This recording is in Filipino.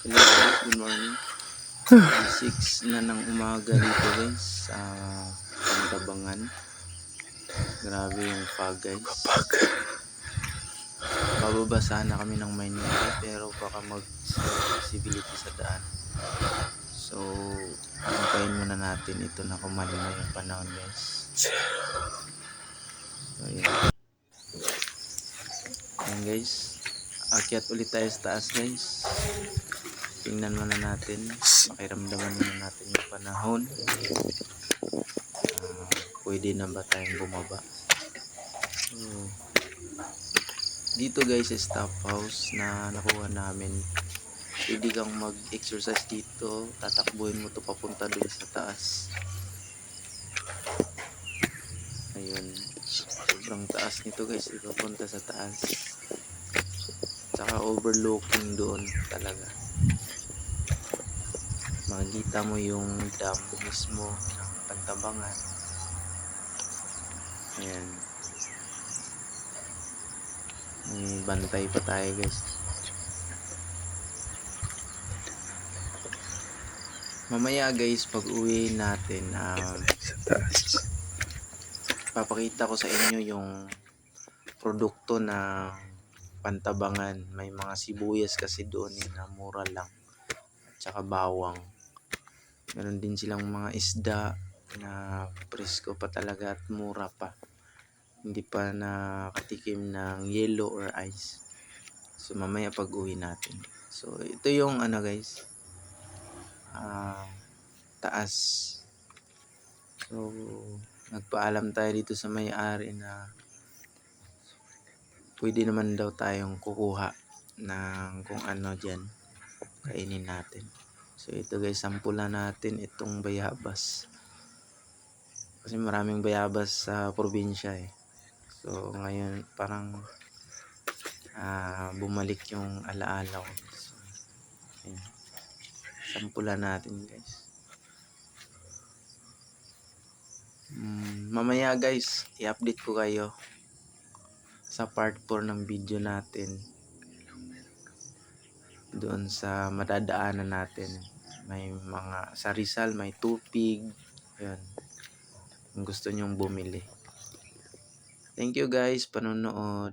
Hello guys, good morning. 6 na ng umaga dito guys sa Pantabangan. Grabe yung fog guys. Bababa sana kami ng Maynila pero baka mag-visibility sa daan. So, antayin muna natin ito na kumalma yung panahon guys. So, ayan guys. Akyat ulit tayo sa taas guys. Tingnan muna natin, pakiramdaman muna natin yung panahon. Pwede na ba tayong bumaba? So, dito guys sa staff house na nakuha namin, pwede kang mag-exercise dito. Tatakbuhin mo to papunta dun sa taas. Ayun, sobrang taas nito guys, papunta sa taas. Tsaka overlooking doon talaga. Makikita mo yung dam mismo ng Pantabangan. Ayan. May bantay pa tayo guys. Mamaya guys, pag uwi natin, papakita ko sa inyo yung produkto ng Pantabangan. May mga sibuyas kasi doon na mura lang. Tsaka bawang. Meron din silang mga isda na presko pa talaga at mura pa. Hindi pa nakatikim ng yellow or ice. So mamaya pag uwi natin. So ito yung ano guys, taas. So nagpaalam tayo dito sa may-ari na pwede naman daw tayong kukuha ng kung ano dyan, kainin natin. So ito guys, sampulan natin itong bayabas. Kasi maraming bayabas sa probinsya eh. So ngayon parang bumalik yung alaala ko. So, sampulan natin guys. Mamaya guys, i-update ko kayo sa part 4 ng video natin. Doon sa madadaanan natin. May mga sa Rizal, may tupig. Ayan. Kung gusto nyong bumili. Thank you guys, panonood.